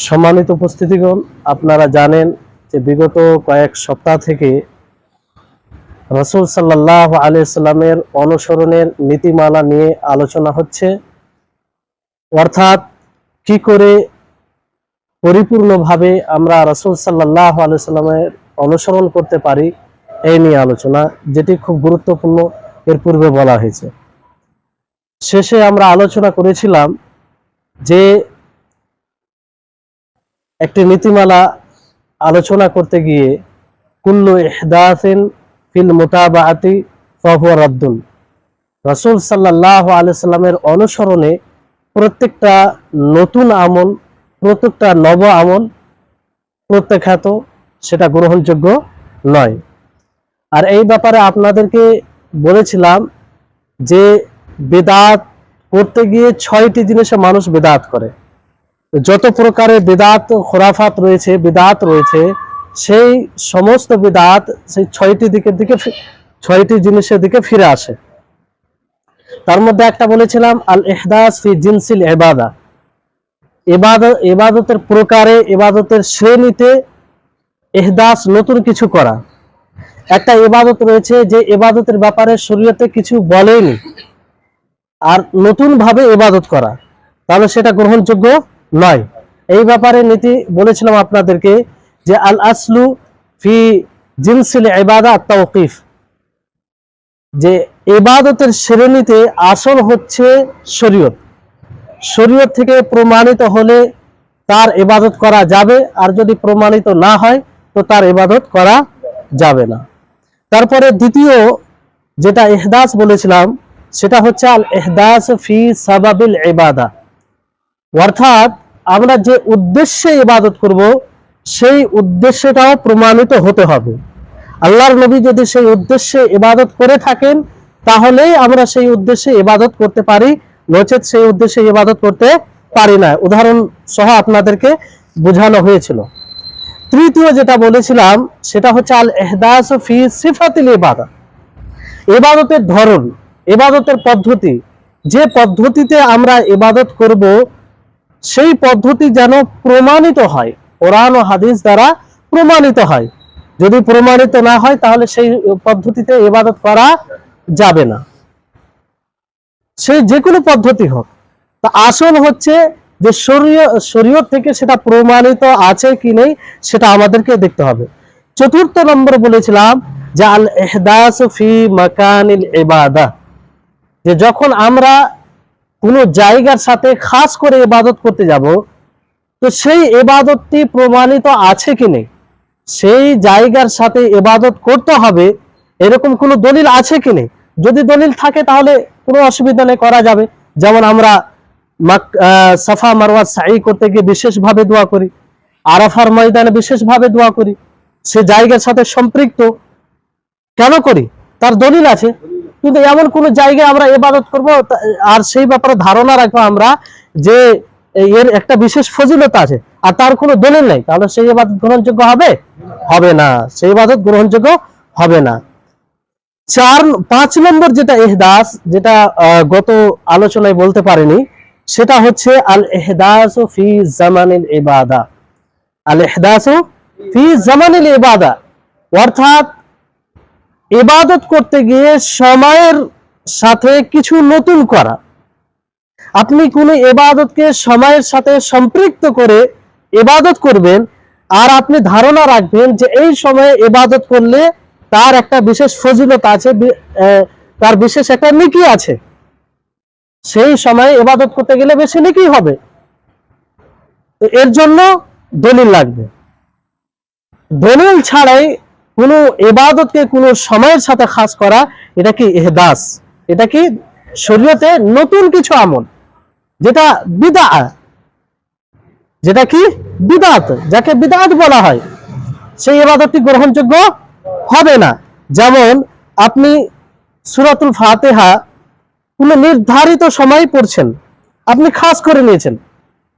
সম্মানিত উপস্থিতিগণ, আপনারা জানেন যে বিগত কয়েক সপ্তাহ থেকে রাসূল সাল্লাল্লাহু আলাইহি সাল্লামের অনুসরণের নীতিমালা নিয়ে আলোচনা হচ্ছে। অর্থাৎ কি করে পরিপূর্ণভাবে আমরা রাসূল সাল্লাল্লাহু আলাইহি সাল্লামের অনুসরণ করতে পারি এই নিয়ে আলোচনা, যেটি খুব গুরুত্বপূর্ণ। এর পূর্বে বলা হয়েছে। শেষে আমরা আলোচনা করেছিলাম যে একটি নীতিমালা আলোচনা করতে গিয়ে কুল্লু ইহদাসিন ফিল মুতাবাআতি ফাহুয়া রাদ্দুন, রাসূল সাল্লাল্লাহু আলাইহি সাল্লামের অনুসরণে প্রত্যেকটা নতুন আমল, প্রত্যেকটা নব আমল প্রত্যাখ্যাত, সেটা গ্রহণযোগ্য নয়। আর এই ব্যাপারে আপনাদেরকে বলেছিলাম যে বিদআত করতে গিয়ে 6টি জিনিসে মানুষ বিদআত করে। যত প্রকারের বিদআত খুরাফাত রয়েছে, বিদআত রয়েছে, সেই সমস্ত বিদআত সেই 6টি জিনিসের দিকে ফিরে আসে। তার মধ্যে একটা বলেছিলাম আল ইহদাস ফি জিনসিল ইবাদা, ইবাদতের প্রকারে, ইবাদতের শ্রেণীতে ইহদাস নতুন কিছু করা। একটা ইবাদত রয়েছে যে ইবাদতের ব্যাপারে শরীয়তে কিছু বলেনি, আর নতুন ভাবে ইবাদত করা, তাহলে সেটা গ্রহণযোগ্য নয়। এই ব্যাপারে নীতি বলেছিলাম আপনাদেরকে যে আল আসলু ফি জিনসিল ইবাদা আত-তাওকিফ, যে ইবাদতের শ্রেণীতে আসল হচ্ছে শরীয়ত। শরীয়ত থেকে প্রমাণিত হলে তার ইবাদত করা যাবে, আর যদি প্রমাণিত না হয় তো তার ইবাদত করা যাবে না। তারপরে দ্বিতীয় যেটা ইহদাস বলেছিলাম সেটা হচ্ছে আল ইহদাস ফি সাবাবিল ইবাদা, অর্থাৎ আমরা যে উদ্দেশ্যে ইবাদত করব সেই উদ্দেশ্যটাও প্রমাণিত হতে হবে। আল্লাহর নবী যদি সেই উদ্দেশ্যে ইবাদত করে থাকেন তাহলেই আমরা সেই উদ্দেশ্যে ইবাদত করতে পারি, নচেত সেই উদ্দেশ্যে ইবাদত করতে পারি না। উদাহরণ সহ আপনাদেরকে বোঝানো হয়েছিল। তৃতীয় যেটা বলেছিলাম সেটা হচ্ছে আল ইহদাস ফি সিফাতিল ইবাদা, ইবাদতের ধরন, ইবাদতের পদ্ধতি, যে পদ্ধতিতে আমরা ইবাদত করব সেই পদ্ধতি যেন প্রমাণিত হয়, কোরআন ও হাদিস দ্বারা প্রমাণিত হয়। যদি প্রমাণিত না হয় তাহলে সেই পদ্ধতিতে ইবাদত করা যাবে না, সেই যে কোনো পদ্ধতি হোক। তা আসল হচ্ছে যে শরীয়ত থেকে সেটা প্রমাণিত আছে কি নেই সেটা আমাদেরকে দেখতে হবে। চতুর্থ নম্বর বলেছিলাম যে আল ইহদাস ফি মাকানিল ইবাদা, যে যখন আমরা কোনো জায়গার সাথে খাস করে ইবাদত করতে যাব তো সেই ইবাদতটি প্রমাণিত আছে কি নেই, সেই জায়গার সাথে ইবাদত করতে হবে এরকম কোনো দলিল আছে কি নেই। যদি দলিল থাকে তাহলে কোনো অসুবিধা নেই, করা যাবে। যেমন আমরা সাফা মারওয়া সাই করতে গিয়ে বিশেষভাবে দোয়া করি, আরাফার ময়দানে বিশেষভাবে দোয়া করি, সে জায়গার সাথে সম্পৃক্ত কেন করি, তার দলিল আছে। কিন্তু এমন কোন জায়গায় আমরা ইবাদত করব আর সেই ব্যাপারে ধারণা রাখবো আমরা যে এর একটা বিশেষ ফজিলত আছে আর তার কোনো দলিল নেই, তাহলে সেই ইবাদত গ্রহণযোগ্য হবে হবে না, সেই ইবাদত গ্রহণযোগ্য হবে না। 5 নম্বর যেটা ইহদাস, যেটা গত আলোচনায় বলতে পারিনি, সেটা হচ্ছে আল ইহদাস ফি জামানিল ইবাদা। আল ইহদাস ফি জামানিল ইবাদা, অর্থাৎ ইবাদত করতে গিয়ে সময়ের সাথে কিছু নতুন করা। আপনি কোন ইবাদতকে সময়ের সাথে সম্পৃক্ত করে ইবাদত করবেন, আর আপনি ধারণা রাখবেন যে এই সময়ে ইবাদত করলে তার একটা বিশেষ ফজিলত আছে, তার বিশেষ একটা নেকি আছে, সেই সময়ে ইবাদত করতে গেলে বেশি নেকি হবে। তো এর জন্য দলিল লাগবে। দলিল ছাড়াই কোন ইবাদতকে কোন সময়ের সাথে খাস করা, এটা কি ইহদাস, এটা কি শরীয়তে নতুন কিছু আমল, যেটা বিদআত, যেটা কি বিদআত, যাকে বিদআত বলা হয়, সেই ইবাদতটি গ্রহণযোগ্য হবে না। যেমন আপনি সূরাতুল ফাতিহা কোন নির্ধারিত সময় পড়ছেন, আপনি খাস করে নিয়েছেন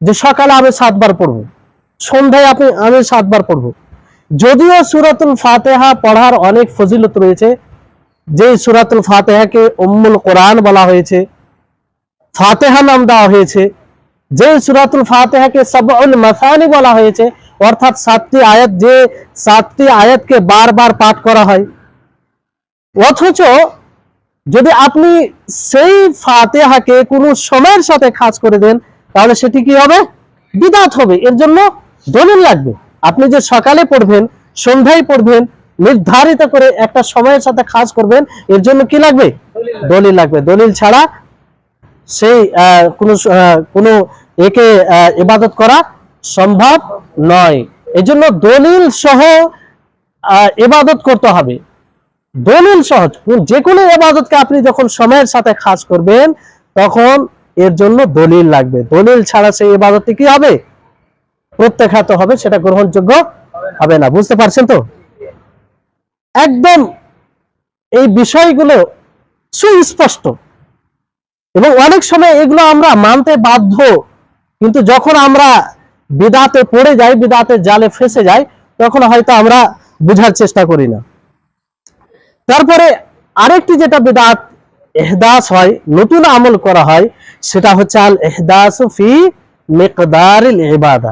যে সকালে আমি 7 বার পড়ব, সন্ধ্যায় আমি 7 বার পড়ব। যদিও সূরাতুল ফাতিহা পড়ার অনেক ফজিলত রয়েছে, যে সূরাতুল ফাতিহাকে উম্মুল কোরআন বলা হয়েছে, ফাতিহা নাম দেওয়া হয়েছে, যে সূরাতুল ফাতিহাকে সাবউল মাসানি বলা হয়েছে, অর্থাৎ 7টি আয়াত, যে 7টি আয়াতকে বারবার পাঠ করা হয়, অথচ যদি আপনি সেই ফাতিহাকে কোনো সময়ের সাথে খাস করে দেন, তাহলে সেটি কি হবে? বিদআত হবে। এর জন্য দলিল লাগবে। আপনি যে সকালে পড়বেন, সন্ধ্যায় পড়বেন, নির্ধারিত করে একটা সময়ের সাথে খাস করবেন, এর জন্য কি লাগবে? দলিল লাগবে। দলিল ছাড়া সেই কোনো একে ইবাদত করা সম্ভব নয়। এজন্য দলিল সহ ইবাদত করতে হবে। দলিল সহজ, যে কোনো ইবাদতকে আপনি যখন সময়ের সাথে খাস করবেন, তখন এর জন্য দলিল লাগবে। দলিল ছাড়া সেই ইবাদতটি কি হবে? প্রত্যাখ্যাত হবে, সেটা গ্রহণযোগ্য হবে না। বুঝতে পারছেন তো? একদম এই বিষয়গুলো সুস্পষ্ট, এবং অনেক সময় এগুলো আমরা মানতে বাধ্য, কিন্তু যখন আমরা বিদআতে পড়ে যাই, বিদআতের জালে ফেসে যাই, তখন হয়তো আমরা বুঝার চেষ্টা করি না। তারপরে আরেকটি যেটা বিদআত ইহদাস হয়, নতুন আমল করা হয়, সেটা হচ্ছে আল ইহদাসু ফি মিকদারিল ইবাদা।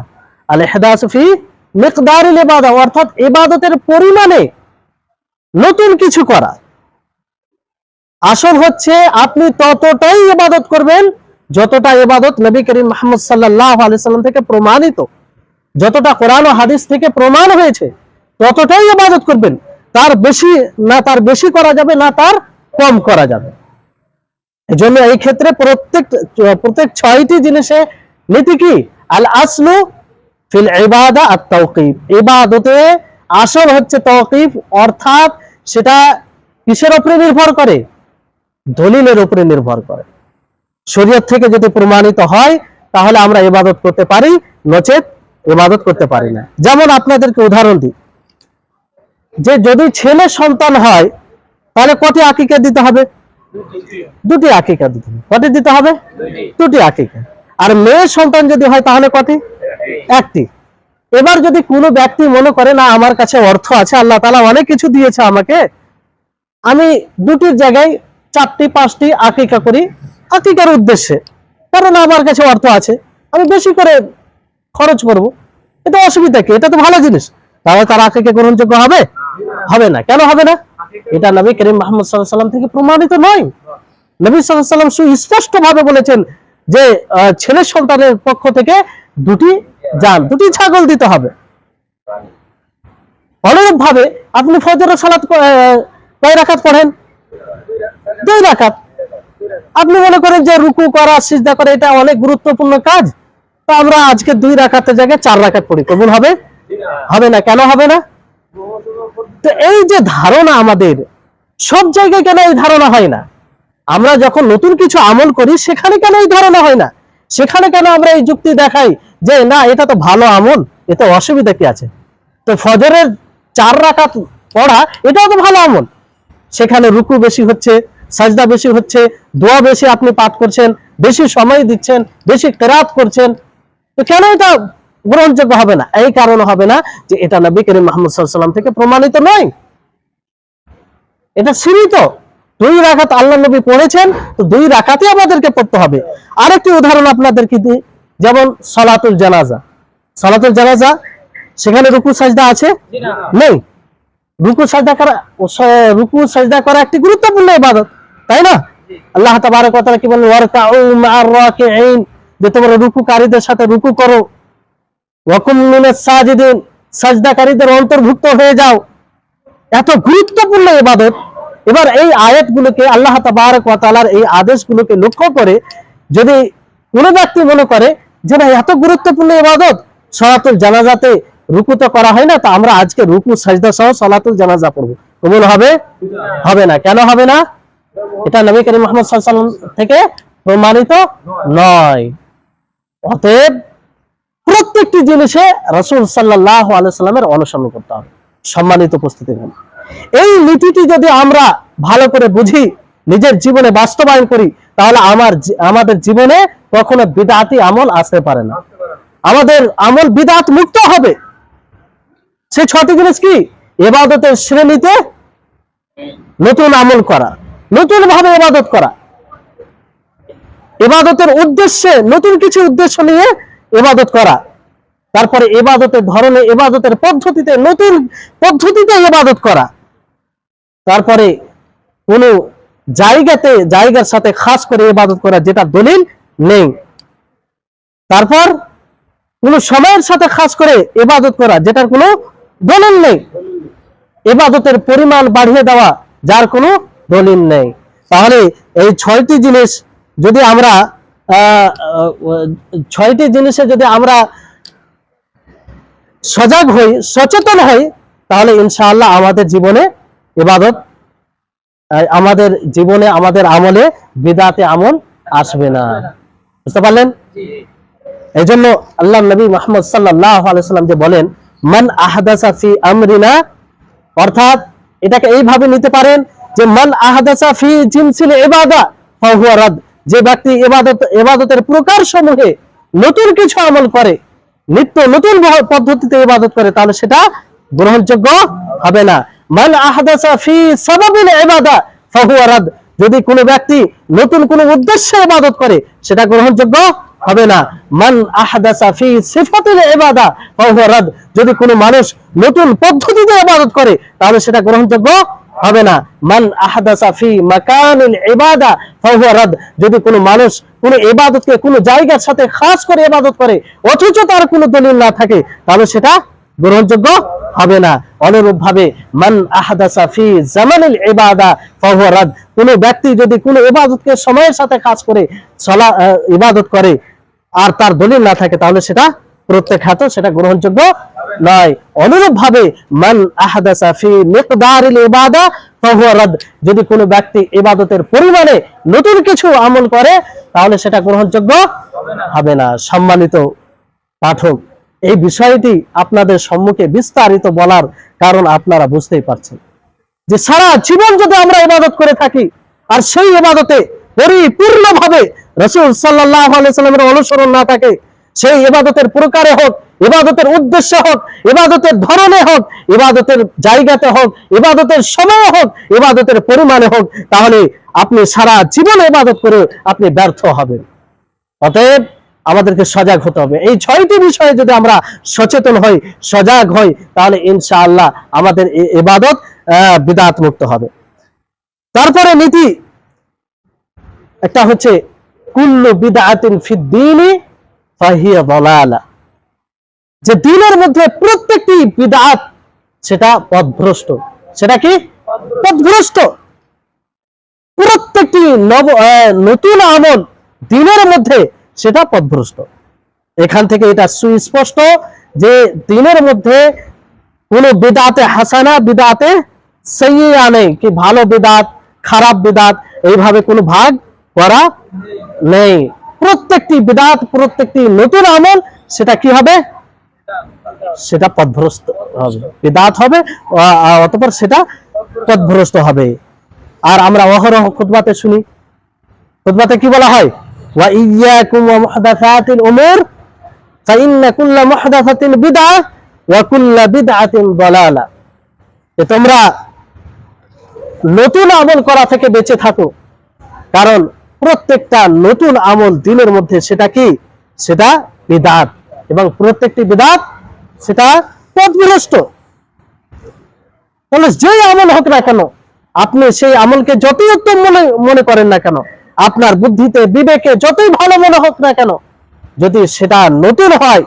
আল ইহদাসু ফি মিকদারিল ইবাদা, অর্থাৎ ইবাদতের পরিমাণে নতুন কিছু করা। আসল হচ্ছে আপনি ততটাই ইবাদত করবেন যতটা ইবাদত নবী করিম মুহাম্মদ সাল্লাল্লাহু আলাইহি সাল্লাম থেকে প্রমাণিত, যতটা কোরআন ও হাদিস থেকে প্রমাণ হয়েছে, ততটাই ইবাদত করবেন। তার বেশি না, তার বেশি করা যাবে না, তার কম করা যাবে। এজন্য এই ক্ষেত্রে প্রত্যেক 6টি জিনিসে নীতি কি? আল আসলু ফিল ইবাদা আত তাওকিফ। ইবাদতে আসল হচ্ছে তাওকিফ, অর্থাৎ সেটা কিসের উপরে নির্ভর করে? দলিলের উপরে নির্ভর করে। শরীয়ত থেকে যদি প্রমাণিত হয়, তাহলে আমরা ইবাদত করতে পারি, নচেত ইবাদত করতে পারি না। যেমন আপনাদেরকে উদাহরণ দিই, যে যদি ছেলে সন্তান হয়, তাহলে কটি আকিকা দিতে হবে? 2টি আকিকা দিতে হবে। কটি দিতে হবে? 2টি আকিকা। আর মেয়ে সন্তান যদি হয়, তাহলে কটি? 1টি। এবার যদি কোনো ব্যক্তি মনে করে, না আমার কাছে অর্থ আছে, আল্লাহ তাআলা অনেক কিছু দিয়েছে আমাকে, আমি 2টির জায়গায় 4টি 5টি আকিকা করি আকিকার উদ্দেশ্যে, কারণ আমার কাছে অর্থ আছে, আমি বেশি করে খরচ করব, এটা অসুবিধা কি? এটা তো ভালো জিনিস। তাহলে তার আকিকা গ্রহণযোগ্য হবে? হবে না। কেন হবে না? এটা নবী করিম মুহাম্মদ সাল্লাল্লাহু আলাইহি সাল্লাম থেকে প্রমাণিত নয়। নবী সাল্লাল্লাহু আলাইহি সাল্লাম সুস্পষ্ট ভাবে বলেছেন যে ছেলে সন্তানের পক্ষ থেকে 2টি জান, 2টি ছাগল দিতে হবে। অনুরূপ ভাবে আপনি ফজরের সালাত কয় রাকাত পড়েন? 2 রাকাত। আপনি মনে করেন যে রুকু করা, সিজদা করা এটা অনেক গুরুত্বপূর্ণ কাজ, তো আমরা আজকে 2 রাকাতের জায়গায় 4 রাকাত পড়ি, কবুল হবে? হবে না। কেন হবে না? তো এই যে ধারণা, আমাদের সব জায়গায় কেন এই ধারণা হয় না? আমরা যখন নতুন কিছু আমল করি, সেখানে কেন এই ধারণা হয় না? সেখানে কেন আমরা এই যুক্তি দেখাই যে না, এটা তো ভালো আমল, এতে অসুবিধা কি আছে? তো ফজরের 4 রাকাত পড়া এটাও তো ভালো আমল, সেখানে রুকু বেশি হচ্ছে, সাজদা বেশি হচ্ছে, দোয়া বেশি আপনি পাঠ করছেন, বেশি সময় দিচ্ছেন, বেশি কিরাত করছেন, তো কেন এটা গ্রহণযোগ্য হবে না? এই কারণে হবে না যে এটা নবী করিম মুহাম্মদ সাল্লাল্লাহু আলাইহি সাল্লাম থেকে প্রমাণিত নয়, এটা সীমিত। 2 রাকাত আল্লাহ নবী পড়েছেন, তো 2 রাকাতই আমাদেরকে পড়তে হবে। আরেকটি উদাহরণ আপনাদেরকে দিই, যেমন সালাতুল জানাজা। সালাতুল জানাজা, সেখানে রুকু সাজদা আছে? নেই। রুকু সাজদা করা একটি গুরুত্বপূর্ণ ইবাদত, তাই না? আল্লাহ তাবারক ওয়া তাআলা কি বলেন? ওয়ারকাউ মা'আর রাকিঈন, যে তোমরা রুকুকারীদের সাথে রুকু করো, ওয়া কুম মিনাস সাজিদিন, সাজদাকারীদের অন্তর্ভুক্ত হয়ে যাও। এত গুরুত্বপূর্ণ ইবাদত। এবার এই আয়াতগুলোকে, আল্লাহ তাবারক ওয়া তাআলার এই আদেশগুলোকে লক্ষ্য করে যদি কোনো ব্যক্তি মনে করে যে না, এত গুরুত্বপূর্ণ ইবাদত, সালাতুল জানাজাতে রুকু তো করা হয় না, তো আমরা আজকে রুকু সাজদা সহ সালাতুল জানাজা পড়ব, কবুল হবে? হবে না। কেন হবে না? এটা নবী করিম মুহাম্মদ সাল্লাল্লাহু আলাইহি ওয়াসাল্লাম থেকে প্রমাণিত নয়। অতএব প্রত্যেকটি জিনিসে রাসূল সাল্লাল্লাহু আলাইহি ওয়াসাল্লামের অনুসরণ করতে হবে। সম্মানিত উপস্থিতিগণ, এই নীতিটি যদি আমরা ভালো করে বুঝি, নিজের জীবনে বাস্তবায়ন করি, তাহলে আমাদের জীবনে কখনো বিদআতি আমল আসতে পারে না। আমাদের আমল বিদআত মুক্ত হবে। সেই 6টি জিনিস কি? ইবাদতের শ্রেণীতে নতুন আমল করা, নতুন ভাবে ইবাদত করা, ইবাদতের উদ্দেশ্যে নতুন কিছু উদ্দেশ্য নিয়ে ইবাদত করা, তারপরে ইবাদতের ধরনে, ইবাদতের পদ্ধতিতে নতুন পদ্ধতিতে ইবাদত করা, তারপরে কোন জায়গার সাথে খাস করে ইবাদত করা যেটা দলিল নেই, তারপর কোন সময়ের সাথে খাস করে ইবাদত করা যেটার কোনো দলিল নেই, ইবাদতের পরিমাণ বাড়িয়ে দেওয়া যার কোনো দলিল নেই। তাহলে এই ছয়টি জিনিস যদি আমরা ছয়টি জিনিসে যদি আমরা সজাগ হই, সচেতন হই, তাহলে ইনশাআল্লাহ আমাদের জীবনে ইবাদত, আমাদের জীবনে, আমাদের আমলে বিদআতে আমল আসবে না। বুঝতে পারলেন? এই জন্য আল্লাহ নবী মুহাম্মদ সাল্লাল্লাহু আলাইহি ওয়াসাল্লাম যে বলেন, মান আহদাসা ফি আমরিনা, অর্থাৎ এটাকে এইভাবে নিতে পারেন যে মান আহদাসা ফি জিনসিল ইবাদা ফাহুয়া রাদ, যে ব্যক্তি ইবাদতের প্রকার সমূহে নতুন কিছু আমল করে, নিত্য নতুন পদ্ধতিতে ইবাদত করে, তাহলে সেটা গ্রহণযোগ্য হবে না। মান আহদাসা ফি সাবাবিল ইবাদা ফাহুয়া রাদ, যদি কোনো ব্যক্তি নতুন কোনো উদ্দেশ্যে ইবাদত করে সেটা গ্রহণযোগ্য হবে না। মান আহদাসা ফি সিফাতিল ইবাদা ফাহুয়া রাদ, যদি কোনো মানুষ নতুন পদ্ধতিতে ইবাদত করে তাহলে সেটা গ্রহণযোগ্য হবে না। মান আহদাসা ফি মাকানিল ইবাদা ফাহুয়া রাদ, যদি কোনো মানুষ কোনো ইবাদতকে কোনো জায়গার সাথে খাস করে ইবাদত করে অথচ তার কোনো দলিল না থাকে তাহলে সেটা গ্রহণযোগ্য হবে না। অনুরূপ ভাবে মান আহদাসা ফি জামানিল ইবাদা ফাহুয়া রাদ, কোনো ব্যক্তি যদি কোনো ইবাদতকে সময়ের সাথে খাস করে ইবাদত করে আর তার দলিল না থাকে তাহলে সেটা প্রত্যাখ্যাত, সেটা গ্রহণযোগ্য নয়। অনুরূপ ভাবে মান আহদাসা ফি মিকদারিল ইবাদা ফাহুয়া রাদ, যদি কোনো ব্যক্তি ইবাদতের পরিমাণে নতুন কিছু আমল করে তাহলে সেটা গ্রহণযোগ্য হবে না। সম্মানিত পাঠক, এই বিষয়টি আপনাদের সম্মুখে বিস্তারিত বলার কারণ আপনারা বুঝতেই পারছেন যে সারা জীবন যদি আমরা ইবাদত করে থাকি আর সেই ইবাদতে পরিপূর্ণভাবে রাসূল সাল্লাল্লাহু আলাইহি সাল্লামের অনুসরণ না থাকে, সেই ইবাদতের প্রকারে হোক, ইবাদতের উদ্দেশ্য হোক, ইবাদতের ধরনে হোক, ইবাদতের জায়গাতে হোক, ইবাদতের সময়ে হোক, ইবাদতের পরিমাণে হোক, তাহলে আপনি সারা জীবন ইবাদত করে আপনি ব্যর্থ হবেন। অতএব আমাদেরকে সজাগ হতে হবে। এই ছয়টি বিষয়ে যদি আমরা সচেতন হই, সজাগ হই, তাহলে ইনশাআল্লাহ আমাদের ইবাদত বিদআত মুক্ত হবে। তারপরে নীতি একটা হচ্ছে কুল্লু বিদআতিন ফিদ-দীনি ফাহিয়া দালালা, যে দ্বীনের মধ্যে প্রত্যেকটি বিদআত সেটা পথভ্রষ্ট। সেটা কি? পথভ্রষ্ট। প্রত্যেকটি নতুন আমল দ্বীনের মধ্যে সেটা পথভ্রষ্ট। এখান থেকে এটা সুস্পষ্ট যে দ্বীনের মধ্যে কোন বিদআতে হাসানা, বিদআতে সাইয়্যিআ নেই, কি ভালো বিদআত, খারাপ বিদআত, এইভাবে কোনো ভাগ করা নেই। প্রত্যেকটি বিদআত, প্রত্যেকটি নতুন আমল সেটা কি হবে? সেটা পথভ্রষ্ট হবে, বিদআত হবে, অতঃপর সেটা পথভ্রষ্ট হবে। আর আমরা অহরহ খুতবাতে শুনি, খুতবাতে কি বলা হয়? ওয়া ইয়্যাকুম ওয়া মুহদাসাতিল উমুর ফাইন্না কুল্লা মুহদাসাতিন বিদআহ ওয়া কুল্লা বিদআতিন দালালা, তোমরা নতুন আমল করা থেকে বেঁচে থাকো, কারণ প্রত্যেকটা নতুন আমল দ্বীনের মধ্যে সেটা কি? সেটা বিদআত, এবং প্রত্যেকটি বিদআত সেটা পথভ্রষ্ট। তাহলে যেই আমল হোক না কেন, আপনি সেই আমলকে যতই উত্তম মনে করেন না কেন, আপনার বুদ্ধিতে বিবেকে যতই ভালো মনে হোক না কেন, যদি সেটা নতুন হয়,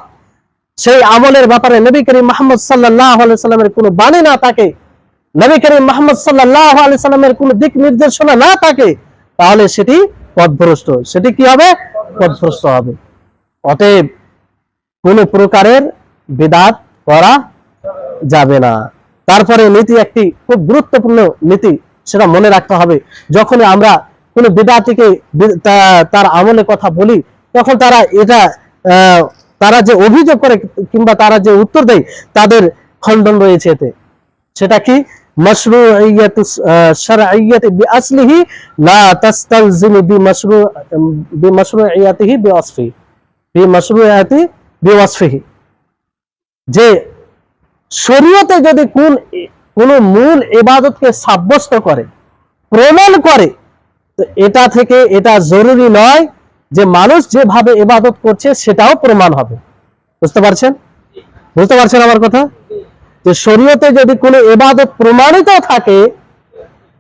সেই আমলের ব্যাপারে নবী করিম মুহাম্মদ সাল্লাল্লাহু আলাইহি সাল্লামের কোনো বাণী না থাকে, নবী করিম মুহাম্মদ সাল্লাল্লাহু আলাইহি সাল্লামের কোনো দিক নির্দেশনা না থাকে, তাহলে সেটি পথভ্রষ্ট। সেটি কি হবে? পথভ্রষ্ট হবে। অতএব কোন প্রকারের বিদআত করা যাবে না। তারপরে নীতি একটি খুব গুরুত্বপূর্ণ নীতি, সেটা মনে রাখতে হবে। যখন আমরা কোন বিদআতিকে তার আমলের কথা বলি, তখন তারা যে অভিযোগ করে কিংবা তারা যে উত্তর দেয়, তাদের খণ্ডন রয়েছে এতে। সেটা কি? মাশরুইয়াতু শারঈয়্যাতি বিআসলিহি লা তাস্তালজিমু বিমাশরুইয়াতিহি বিওয়াসফিহি, যে শরীয়তে যদি কোন মূল ইবাদতকে সাব্যস্ত করে, প্রমাণ করে, তো এটা থেকে এটা জরুরি নয় যে মানুষ যেভাবে ইবাদত করছে সেটাও প্রমাণ হবে। বুঝতে পারছেন? বুঝতে পারছেন আমার কথা? যে শরীয়তে যদি কোনো ইবাদত প্রমাণিত থাকে,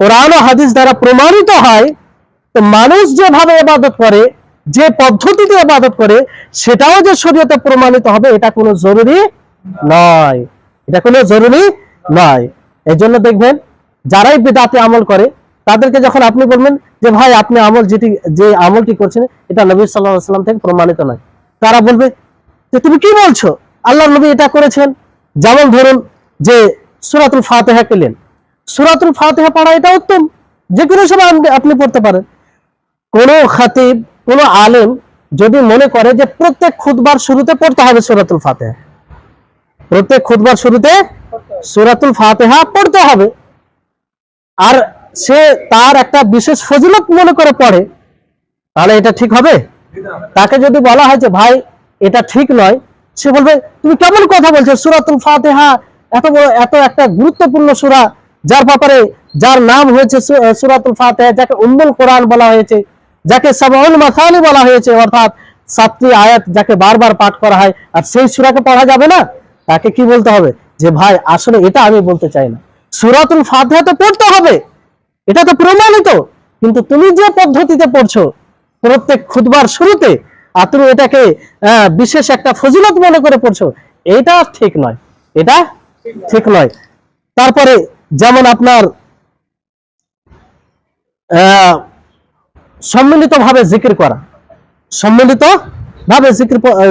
কোরআন ও হাদিস দ্বারা প্রমাণিত হয়, তো মানুষ যেভাবে ইবাদত করে, যে পদ্ধতিতে ইবাদত করে, সেটাও যে শরীয়তে প্রমাণিত হবে এটা কোনো জরুরি নয়। এটা কোনো জরুরি নয়। এই জন্য দেখবেন যারাই বিদআতি আমল করে তাদেরকে যখন আপনি বলবেন যে ভাই আপনি যে আমলটি করছেন এটা নবী সাল্লাল্লাহু আলাইহি ওয়াসাল্লাম থেকে প্রমাণিত নয়, তারা বলবে যে তুমি কি বলছো, আল্লাহর নবী এটা করেছেন। যেমন ধরুন যে সূরাতুল ফাতিহা পেলেন, সূরাতুল ফাতিহা পড়া এটা উত্তম, যে কোনো সময় আপনি পড়তে পারেন। কোন খতিব, কোন আলেম যদি মনে করে যে প্রত্যেক খুতবার শুরুতে পড়তে হবে সূরাতুল ফাতিহা, প্রত্যেক খুতবার শুরুতে সূরাতুল ফাতিহা পড়তে হবে, আর সে তার একটা বিশেষ ফজিলত মনে করে পড়ে, তাহলে এটা ঠিক হবে? তাকে যদি বলা হয় যে ভাই এটা ঠিক নয়, সে বলবে তুমি কেমন কথা বলছো, সূরাতুল ফাতিহা এত বড়, এত একটা গুরুত্বপূর্ণ সূরা, যার ব্যাপারে যার নাম হয়েছে সূরাতুল ফাতিহা, যাকে উম্মুল কোরআন বলা হয়েছে, যাকে সাবউল মাসানি বলা হয়েছে, অর্থাৎ 7টি আয়াত যাকে বারবার পাঠ করা হয়, আর সেই সূরাকে পড়া যাবে না? তাকে কি বলতে হবে যে ভাই আসলে এটা আমি বলতে চাই না, সূরাতুল ফাতিহা তো পড়তে হবে, এটা তো প্রমাণিত, কিন্তু তুমি যে পদ্ধতিতে পড়ছো প্রত্যেক খুতবার শুরুতে, আর তুমি এটাকে বিশেষ একটা ফজিলত মনে করে পড়ছো, এটা ঠিক নয়, এটা ঠিক নয়। তারপরে যেমন আপনার সম্মিলিত ভাবে জিকির করা, সম্মিলিত ভাবে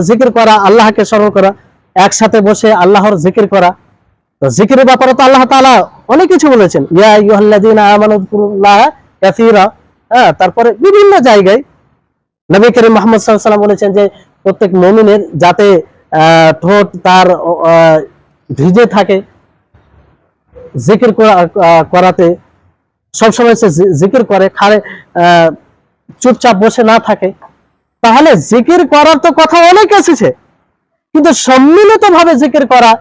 জিকির করা, আল্লাহকে স্মরণ করা, একসাথে বসে আল্লাহর জিকির করা। তো জিকিরের ব্যাপারে তো আল্লাহ তাআলা অনেক কিছু বলেছেন, ইয়া আইয়ুহাল্লাযীনা আমানু যকুরুল্লাহা কাসীরা। তারপরে বিভিন্ন জায়গায় নবী করিম মুহাম্মদ সাল্লাল্লাহু আলাইহি ওয়াসাল্লাম বলেছেন যে প্রত্যেক মুমিনের যাতে ঠোঁট তার ভিজে থাকে জিকির করাতে, সবসময় সে জিকির করে, খালে চুপচাপ বসে না থাকে। তাহলে জিকির করার তো কথা অনেক এসেছে, কিন্তু সম্মিলিত ভাবে জিকির করা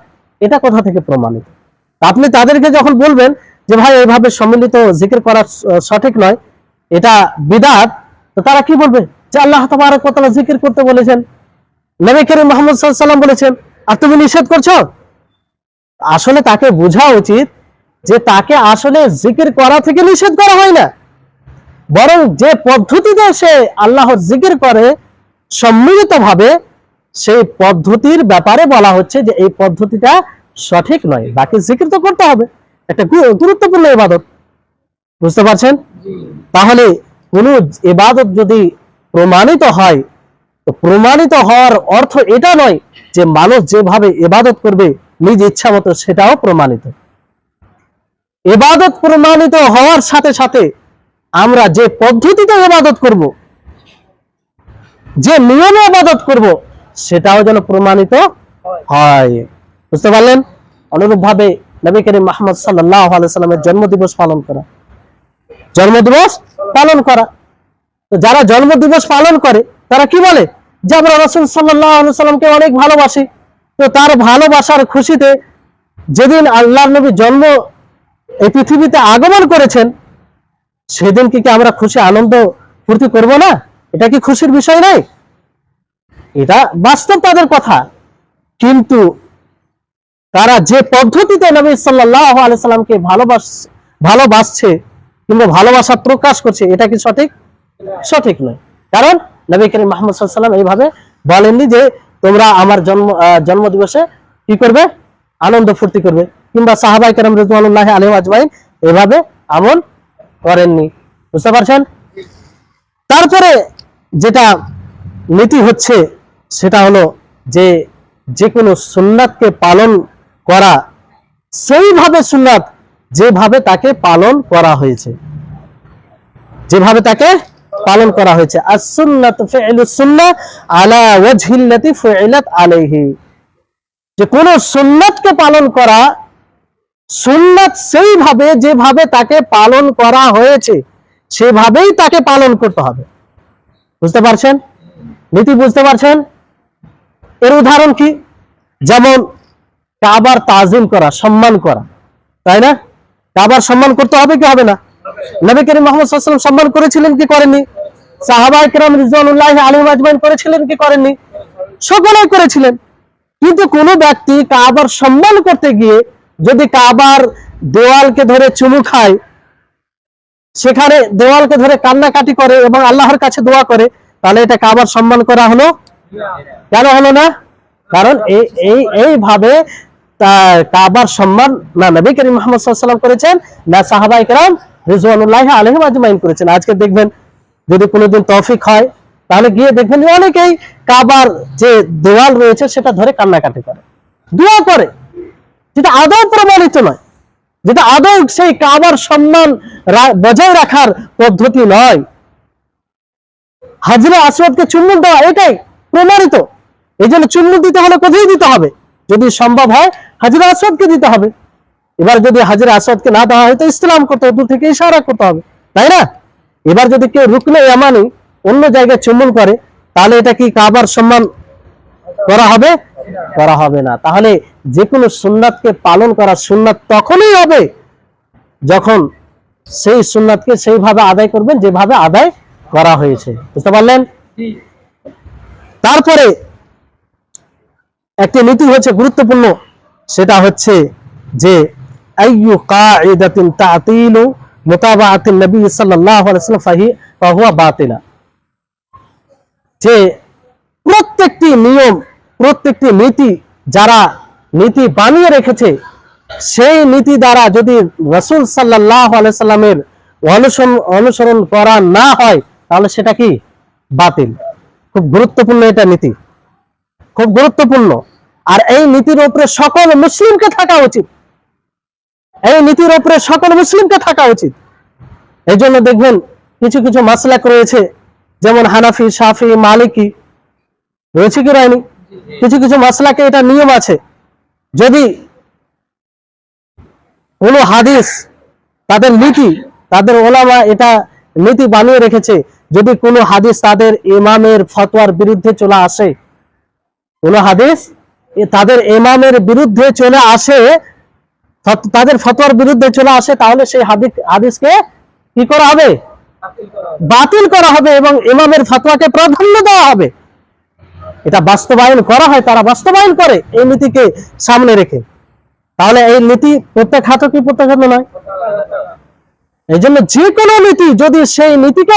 এটা কোথা থেকে প্রমাণিত? আপনি তাদেরকে যখন বলবেন যে ভাই এইভাবে সম্মিলিত জিকির করা সঠিক নয়, এটা বিদআত, তো তারা কি বলবে যে আল্লাহ তাবারক ওয়া তাআলা জিকির করতে বলেছেন, নবী করিম মুহাম্মদ সাল্লাল্লাহু আলাইহি ওয়াসাল্লাম বলেছেন, আর তুমি নিষেধ করছো। আসলে তাকে বোঝা উচিত যে তাকে আসলে জিকির করা থেকে নিষেধ করা হয় না, বরং যে পদ্ধতিতে সে আল্লাহর জিকির করে সম্মিলিত ভাবে, সেই পদ্ধতির ব্যাপারে বলা হচ্ছে যে এই পদ্ধতিটা সঠিক নয়, বাকি জিকির তো করতে হবে, একটা গুরুত্বপূর্ণ ইবাদত। বুঝতে পারছেন? তাহলে কোন ইবাদত যদি প্রমাণিত হয়, তো প্রমাণিত হওয়ার অর্থ এটা নয় যে মানুষ যেভাবে ইবাদত করবে নিজ ইচ্ছা মতো সেটাও প্রমাণিত। ইবাদত প্রমাণিত হওয়ার সাথে সাথে আমরা যে পদ্ধতিতে ইবাদত করব, যে নিয়মে ইবাদত করব, সেটাও যেন প্রমাণিত হয়। বুঝতে পারলেন? অনুরূপভাবে নবী করিম মুহাম্মদ সাল্লাল্লাহু আলাইহি ওয়াসাল্লামের জন্মদিবস পালন করা, জন্মদিবস পালন করা। তো যারা জন্মদিবস পালন করে তারা কি বলে যে আমরা রাসূল সাল্লাল্লাহু আলাইহি ওয়াসাল্লামকে অনেক ভালোবাসি, তো তার ভালোবাসার খুশিতে যেদিন আল্লাহর নবী জন্ম এই পৃথিবীতে আগমন করেছেন, সেদিন কি আমরা খুশি আনন্দ ফুর্তি করব না? এটা কি খুশির বিষয় নয়? এটা বাস্তব তাদের কথা, কিন্তু তারা যে পদ্ধতিতে নবী সাল্লাল্লাহু আলাইহি ওয়াসাল্লামকে ভালোবাসছে কিংবা ভালোবাসা প্রকাশ করছে, এটা কি সঠিক? সঠিক নয়। কারণ নবী করিম মুহাম্মদ সাল্লাল্লাহু আলাইহি ওয়াসাল্লাম এইভাবে বলেননি যে তোমরা আমার জন্মদিবসে কি করবে, আনন্দ ফুর্তি করবে, কিংবা সাহাবায়ে কেরাম রাদিয়াল্লাহু আলাইহিম আজমাইন এভাবে আমল করেননি। বুঝতে পারছেন? তারপরে যেটা নীতি হচ্ছে সেটা হলো যে যে কোনো সুন্নাতকে পালন করা সেইভাবে সুন্নাত যেভাবে তাকে পালন করা হয়েছে, যেভাবে তাকে পালন করা হয়েছে। as-sunnatu fi'lus sunnah ala wajhillati fu'ilat alayhi, যে কোন সুন্নাতকে পালন করা, সুন্নাত সেইভাবে যেভাবে তাকে পালন করা হয়েছে সেভাবেই তাকে পালন করতে হবে। বুঝতে পারছেন? নীতি বুঝতে পারছেন? এর উদাহরণ কি? যেমন কাবার তাজিম করা, সম্মান করা, তাই না? কাবার সম্মান করতে হবে কি হবে না? নবী করিম মুহাম্মদ সাল্লাল্লাহু আলাইহি ওয়াসাল্লাম সম্মান করেছিলেন কি করেননি? সাহাবায়ে কেরাম রিজওয়ানুল্লাহি আলাইহিম আজমাইন করেছিলেন কি করেননি? সকলেই করেছিলেন। কিন্তু কোন ব্যক্তি কাবার সম্মান করতে গিয়ে যদি কাবার দেওয়ালকে ধরে চুমু খায়, সেখানে দেওয়ালকে ধরে কান্নাকাটি করে এবং আল্লাহর কাছে দোয়া করে, তাহলে এটা কাবার সম্মান করা হলো? কেন হলো না? কারণ এইভাবে কাবার সম্মান না নবী করিম মুহাম্মদ সাল্লাল্লাহু আলাইহি ওয়াসাল্লাম করেছেন, না সাহাবায়ে কেরাম রিজওয়ানুল্লাহি আলাইহিম আজমাইন করেছেন। আজকে দেখবেন যদি কোনোদিন তৌফিক হয়, তাহলে গিয়ে দেখবেন যে অনেকেই কাবার যে দেওয়াল রয়েছে সেটা ধরে কান্নাকাটি করে, দোয়া করে, যেটা আদৌ প্রমাণিত নয়, যেটা আদৌ সেই কাবার সম্মান বজায় রাখার পদ্ধতি নয়। হাজরে আসওয়াদকে চুম্বন দেওয়া এটাই প্রমাণিত। এই জন্য চুম্বন দিতে হলে কোথায় দিতে হবে? যদি সম্ভব হয় হাজরে আসওয়াদকে দিতে হবে। এবার যদি হাজরে আসওয়াদকে না দেওয়া হয় তো ইসলাম করতে হবে, দূর থেকে ইশারা করতে হবে, তাই না? এবার যদি কেউ রুকনে ইয়ামানি অন্য জায়গায় চুম্বন করে, তাহলে এটা কি কাবার সম্মান করা হবে? করা হবে না। তাহলে যে কোনো সুন্নাতকে পালন করা সুন্নাত তখনই হবে যখন সেই সুন্নাতকে সেইভাবে আদায় করবেন যেভাবে আদায় করা হয়েছে। বুঝতে পারলেন? তারপরে একটি নীতি হচ্ছে গুরুত্বপূর্ণ, সেটা হচ্ছে যে আইয়ু কাঈদাতিন তা'তিলু মুতাবাআতিন নবী সাল্লাল্লাহু আলাইহি ওয়াসাল্লাম ফাহুয়া বাতিলা। যে প্রত্যেকটি নিয়ম, প্রত্যেকটি নীতি যারা নীতি বানিয়ে রেখেছে, সেই নীতি দ্বারা যদি রাসূল সাল্লাল্লাহু আলাইহি সাল্লামের অনুসরণ করা না হয়, তাহলে সেটা কি? বাতিল। খুব গুরুত্বপূর্ণ এটা নীতি, খুব গুরুত্বপূর্ণ। আর এই নীতির উপরে সকল মুসলিমকে থাকা উচিত, এই নীতির উপরে সকল মুসলিমকে থাকা উচিত। এই জন্য দেখবেন কিছু কিছু মাসলাক রয়েছে, যেমন হানাফি, শাফি, মালিকি রয়েছে কি রয়নি? কিছু কিছু মাসলাকে এটা নিয়ম আছে, যদি কোন হাদিস, তাদের নীতি, তাদের ওলামা এটা নীতি বানিয়ে রেখেছে, যদি কোনো হাদিস তাদের ইমামের ফতোয়ার বিরুদ্ধে চলে আসে, কোন হাদিস তাদের ইমামের বিরুদ্ধে চলে আসে, তাদের ফতোয়ার বিরুদ্ধে চলে আসে, তাহলে সেই হাদিসকে কি করা হবে? বাতিল করা হবে এবং ইমামের ফতোয়াকে প্রাধান্য দেওয়া হবে। এটা বাস্তবায়ন করা হয়, তারা বাস্তবায়ন করে এই নীতিকে সামনে রেখে। তাহলে এই নীতি প্রত্যাখ্যাত কি প্রত্যাখ্যাত নয়? এই জন্য যে কোনো নীতি যদি সেই নীতিকে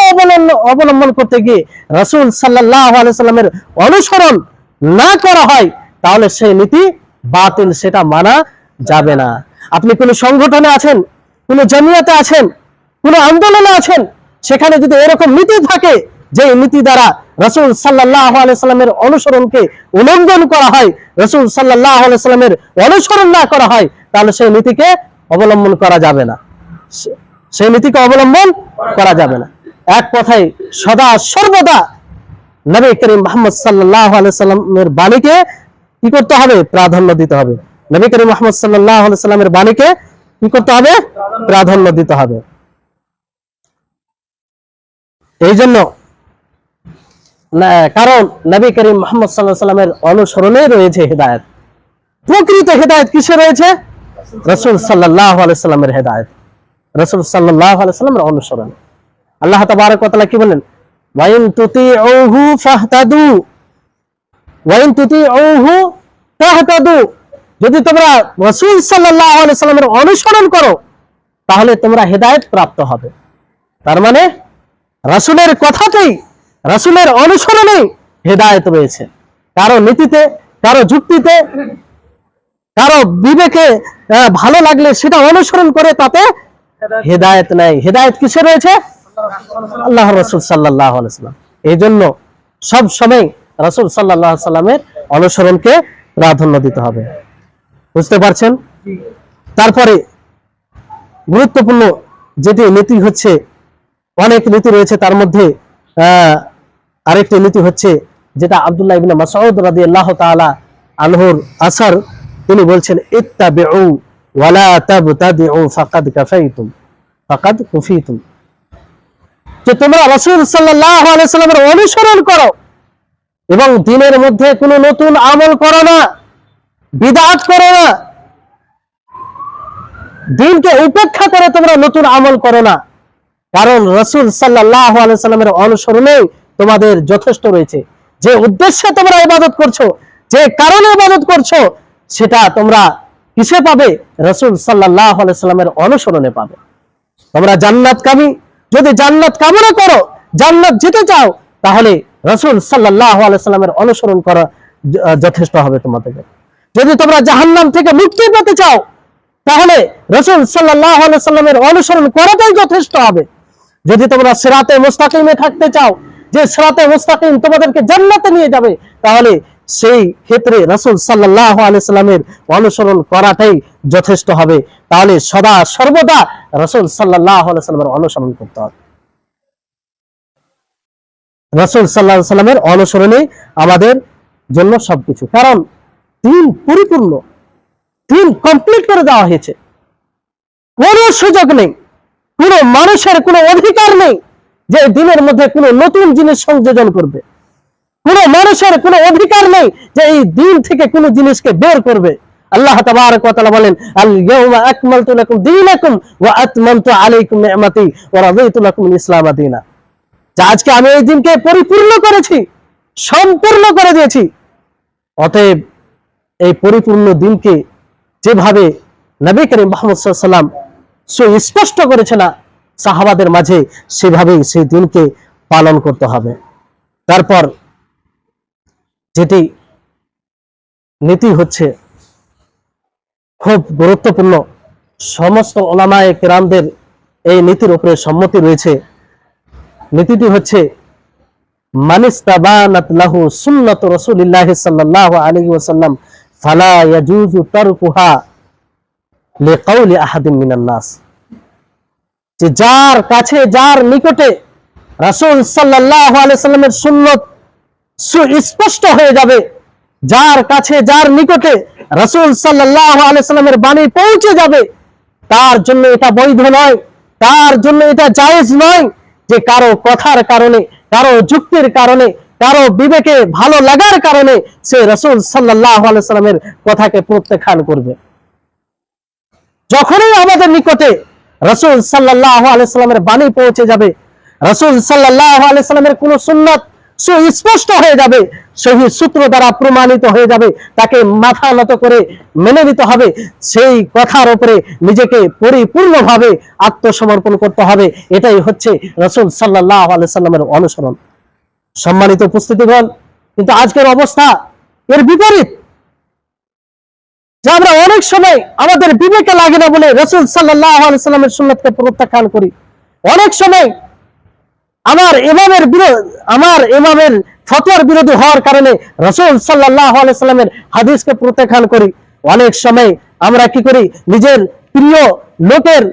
অবলম্বন করতে গিয়ে রাসূল সাল্লাল্লাহু আলাইহি সাল্লামের অনুসরণ না করা হয়, তাহলে সেই নীতি বাতিল, সেটা মানা যাবে না। আপনি কোন সংগঠনে আছেন, কোন জমিয়তে আছেন, কোন আন্দোলনে আছেন, সেখানে যদি এরকম নীতি থাকে যে নীতি দ্বারা রাসূল সাল্লাল্লাহু আলাইহি সাল্লামের অনুসরণকে উল্লঙ্ঘন করা হয়, রাসূল সাল্লাল্লাহু আলাইহি সাল্লামের অনুসরণ না করা হয়, তাহলে সেই নীতিকে অবলম্বন করা যাবে না, সেই নীতিকে অবলম্বন করা যাবে না। এক কথায় সদা সর্বদা নবী করিম মুহাম্মদ সাল্লাল্লাহু আলাইহি সাল্লামের বাণীকে কি করতে হবে? প্রাধান্য দিতে হবে। নবী করিম মুহাম্মদ সাল্লাল্লাহু আলাইহি সাল্লামের বাণীকে কি করতে হবে? প্রাধান্য দিতে হবে। এই জন্য কারণ নবী করিম মুহাম্মদ সাল্লাল্লাহু আলাইহি সাল্লামের অনুসরণে রয়েছে হেদায়েত। প্রকৃত হেদায়েত কিসে রয়েছে? রাসূল সাল্লাল্লাহু আলাইহি সাল্লামের হেদায়েত, রাসূল সাল্লাল্লাহু আলাইহি সাল্লামের অনুসরণ। আল্লাহ তাবারক ওয়া তাআলা কি বলেন? ওয়া ইন তুতিউহু ফাহতাদু, ওয়া ইন তুতিউহু ফাহতাদু। যদি তোমরা রাসূল সাল্লাল্লাহু আলাইহি সাল্লামের অনুসরণ করো, তাহলে তোমরা হেদায়েত প্রাপ্ত হবে। তার মানে রাসূলের কথাতেই, রাসূলের অনুসরণে হেদায়েত রয়েছে। কারো নীতিতে, কারো যুক্তিতে, কারো বিবেকে ভালো লাগলে সেটা অনুসরণ করে, তাতে হেদায়েত নাই। হেদায়েত কিসে রয়েছে? আল্লাহর রাসূল সাল্লাল্লাহু আলাইহি সাল্লাম। এই জন্য সব সময় রাসূল সাল্লাল্লাহু আলাইহি সাল্লামের অনুসরণকে প্রাধান্য দিতে হবে। বুঝতে পারছেন? তারপরে গুরুত্বপূর্ণ যেটি নীতি হচ্ছে, অনেক নীতি রয়েছে, তার মধ্যে আরেকটি নীতি হচ্ছে যেটা আব্দুল্লাহ ইবনে মাসউদ রাদিয়াল্লাহু তাআলা আনহুর আসার, তিনি বলছেন ইত্তাবিউ ওয়ালা তাবতাদিউ ফাকাদ কাফাইতুম, ফাকাদ কুফিতুম। যে তোমরা রাসূল সাল্লাল্লাহু আলাইহি সাল্লামের অনুসরণ করো এবং দ্বীনের মধ্যে কোনো নতুন আমল করো না, বিদআত করো না, দ্বীনকে উপেক্ষা করে তোমরা নতুন আমল করো না, কারণ রাসূল সাল্লাল্লাহু আলাইহি সাল্লামের অনুসরণে তোমাদের যথেষ্ট রয়েছে। যে উদ্দেশ্যে তোমরা ইবাদত করছো, যে কারণে ইবাদত করছো, সেটা তোমরা কিসে পাবে? রাসূল সাল্লাল্লাহু আলাইহি সাল্লামের অনুসরণে পাবে। তোমরা জান্নাতকামী, যদি জান্নাত কামনা করো, জান্নাত যেতে চাও, তাহলে রাসূল সাল্লাল্লাহু আলাইহি সাল্লামের অনুসরণ করা যথেষ্ট হবে তোমাদের। যদি তোমরা জাহান্নাম থেকে মুক্তি পেতে চাও, তাহলে রাসূল সাল্লাল্লাহু আলাইহি সাল্লামের অনুসরণ করাটাই যথেষ্ট হবে। যদি তোমরা সিরাতে মুস্তাকিমে থাকতে চাও, যে সিরাতে মুস্তাকিম তোমাদেরকে জান্নাতে নিয়ে যাবে, তাহলে সেই ক্ষেত্রে রাসূল সাল্লাল্লাহু আলাইহি সাল্লামের অনুসরণ করাটাই যথেষ্ট হবে। তাহলে সদা সর্বদা রাসূল সাল্লাল্লাহু আলাইহি সাল্লামের অনুসরণ করতে হবে। রাসূল সাল্লাল্লাহু আলাইহি সাল্লামের অনুসরণে আমাদের জন্য সবকিছু। কারণ দিন পরিপূর্ণ, দিন কমপ্লিট করে দেওয়া হয়েছে। কোনো সুযোগ নেই, কোনো মানুষের কোনো অধিকার নেই যে দিনের মধ্যে কোনো নতুন জিনিস সংযোজন করবে। কোনো মানুষের কোনো অধিকার নেই যে এই দিন থেকে কোনো জিনিসকে বের করবে। আল্লাহ তাবারক ওয়া তাআলা বলেন, আল ইয়াউমা আকমালতু লাকুম দীনাকুম ওয়া আতমামতু আলাইকুম নি'মাতি ওয়া রাদিতু লাকুম ইসলাম দীনা। যা আজকে আমি এই দিনকে পরিপূর্ণ করেছি, সম্পূর্ণ করে দিয়েছি। অতএব এই পরিপূর্ণ দিনকে যেভাবে নবী করিম মুহাম্মদ সাল্লাল্লাহু আলাইহি ওয়াসাল্লাম সুস্পষ্ট করেছে না সাহাবাদের মাঝে, সেভাবেই সেই দিনকে পালন করতে হবে। তারপর যেটি নীতি হচ্ছে খুব গুরুত্বপূর্ণ, সমস্ত উলামায়ে কেরামদের এই নীতির উপরে সম্মতি রয়েছে। নীতিটি হচ্ছে, মানিস্তাবানাত লাহু সুন্নাতু রাসূলিল্লাহি সাল্লাল্লাহু আলাইহি ওয়াসাল্লাম ফালা ইয়াজুজু তারকুহা লিকাউলি আহাদিন মিনান নাস। যে যার কাছে, যার নিকটে রাসূল সাল্লাল্লাহু আলাইহি সাল্লামের সুন্নাত সুস্পষ্ট হয়ে যাবে, যার কাছে, যার নিকটে রাসূল সাল্লাল্লাহু আলাইহি সাল্লামের বাণী পৌঁছে যাবে, তার জন্য এটা বৈধ নয়, তার জন্য এটা জায়েজ নয় যে কারো কথার কারণে, কারো যুক্তির কারণে, কারো বিবেকে ভালো লাগার কারণে সে রাসূল সাল্লাল্লাহু আলাইহি সাল্লামের কথাকে প্রত্যাখ্যান করবে। যখনই আমাদের নিকটে রাসূল সাল্লাল্লাহু আলাইহি সাল্লামের বাণী পৌঁছে যাবে, রাসূল সাল্লাল্লাহু আলাইহি সাল্লামের কোন সুন্নাত সুস্পষ্ট হয়ে যাবে, সহিহ সূত্র দ্বারা প্রমাণিত হয়ে যাবে, তাকে মাথা নত করে মেনে নিতে হবে। সেই কথার উপরে নিজেকে পরিপূর্ণভাবে আত্মসমর্পণ করতে হবে। এটাই হচ্ছে রাসূল সাল্লাল্লাহু আলাইহি সাল্লামের অনুসরণ। সম্মানিত উপস্থিতিগণ, কিন্তু আজকের অবস্থা এর বিপরীত। যে আমরা অনেক সময় আমাদের বিবেকে লাগে না বলে রাসূল সাল্লাল্লাহু আলাইহি সাল্লামের সুন্নাতকে প্রত্যাখ্যান করি। অনেক সময় আমার ইমামের ফতোয়ার বিরোধী হওয়ার কারণে রাসূল সাল্লাল্লাহু আলাইহি সাল্লামের হাদিসকে প্রত্যাখ্যান করি। অনেক সময় আমরা কি করি, নিজের প্রিয় লোকের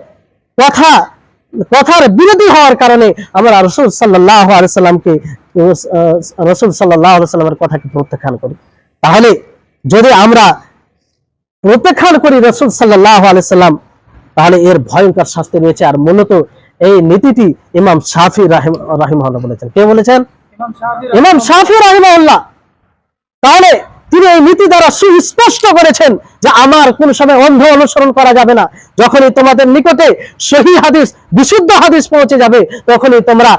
কথার বিরোধী হওয়ার কারণে আমরা রাসূল সাল্লাল্লাহু আলাইহি সাল্লামের কথাকে প্রত্যাখ্যান করি। তাহলে যদি আমরা প্রত্যাখ্যান করি রাসূল সাল্লাল্লাহু আলাইহি সাল্লাম, তাহলে এর ভয়ঙ্কর শাস্তি রয়েছে। আর মূলত এই নীতিটি ইমাম শাফি রাহিমাহুল্লাহ বলেছেন। কে বলেছেন? ইমাম শাফি রাহিমাহুল্লাহ। তাহলে তিনি এই নীতি দ্বারা সুস্পষ্ট করেছেন যে আমার কোন সময় অন্ধ অনুসরণ করা যাবে না। যখনই তোমাদের নিকটে সহিহ হাদিস, বিশুদ্ধ হাদিস পৌঁছে যাবে, তখনই তোমরা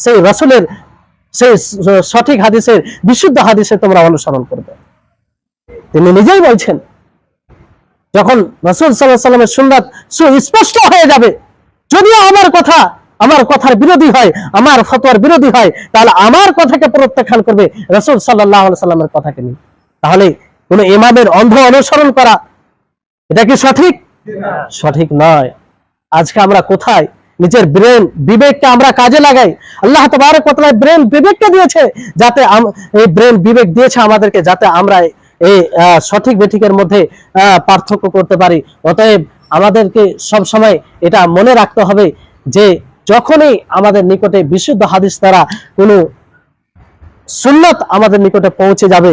সেই রাসূলের, সেই সঠিক হাদিসের, বিশুদ্ধ হাদিসে তোমরা অনুসরণ করবে। তিনি নিজেই বলছেন, যখন রাসূল সাল্লাল্লাহু আলাইহি ওয়াসাল্লামের সুন্নাত সুস্পষ্ট হয়ে যাবে, যদিও আমার কথার বিরোধী হয়, আমার ফতোয়ার বিরোধী হয়, তাহলে আমার কথাকে প্রত্যাখ্যান করবে, রাসূল সাল্লাল্লাহু আলাইহি ওয়াসাল্লামের কথাকে নিয়ে। তাহলে কোন ইমামের অন্ধ অনুসরণ করা, এটা কি সঠিক? সঠিক নয়। আজকে আমরা কোথায় নিজের ব্রেন, বিবেককে আমরা কাজে লাগাই? আল্লাহ তাবারক ওয়া তাআলা ব্রেন বিবেককে দিয়েছে, যাতে এই ব্রেন বিবেক দিয়েছে আমাদেরকে, যাতে আমরা এই সঠিক বেঠিকের মধ্যে পার্থক্য করতে পারি। অতএব আমাদেরকে সব সময় এটা মনে রাখতে হবে যে যখনই আমাদের নিকটে বিশুদ্ধ হাদিস দ্বারা কোনো সুন্নাত আমাদের নিকটে পৌঁছে যাবে,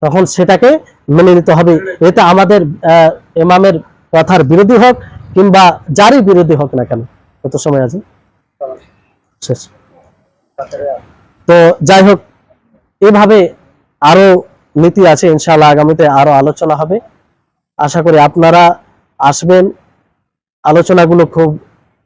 তখন সেটাকে মেনে নিতে হবে। এটা আমাদের ইমামের কথার বিরোধী হোক কিংবা যারই বিরোধী হোক না কেন। কত সময় আছে? শেষ। তো যাই হোক, এভাবে আরো নীতি আছে, ইনশাআল্লাহ আগামীতে আরো আলোচনা হবে। আশা করি আপনারা আসবেন, আলোচনাগুলো খুব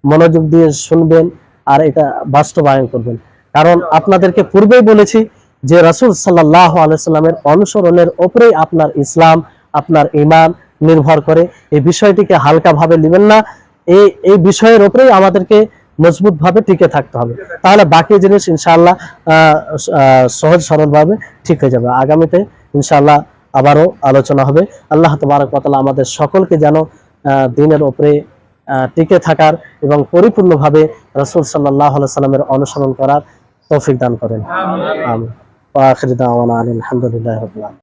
মনোযোগ দিয়ে শুনবেন আর এটা বাস্তবায়ন করবেন। কারণ আপনাদেরকে পূর্বেই বলেছি যে রাসূল সাল্লাল্লাহু আলাইহি সাল্লামের অনুসরণের উপরেই আপনার ইসলাম, আপনার ঈমান নির্ভর করে। এই বিষয়টিকে হালকা ভাবে নেবেন না। এই বিষয়ের উপরেই আমাদেরকে মজবুত ভাবে টিকে থাকতে হবে, তাহলে বাকি জিনিস ইনশাআল্লাহ সহজ সরল ভাবে ঠিক হয়ে যাবে। আগামীতে ইনশাআল্লাহ আবারও আলোচনা হবে। আল্লাহ তাবারক ওয়া তাআলা আমাদের সকলকে যেন দ্বীনের উপরে টিকে থাকার এবং পরিপূর্ণভাবে রাসূল সাল্লাল্লাহু আলাইহি সাল্লামের অনুসরণ করার তৌফিক দান করেন। আমিন। ওয়া আখিরু দাওয়ানা আলহামদুলিল্লাহি রাব্বিল আলামিন।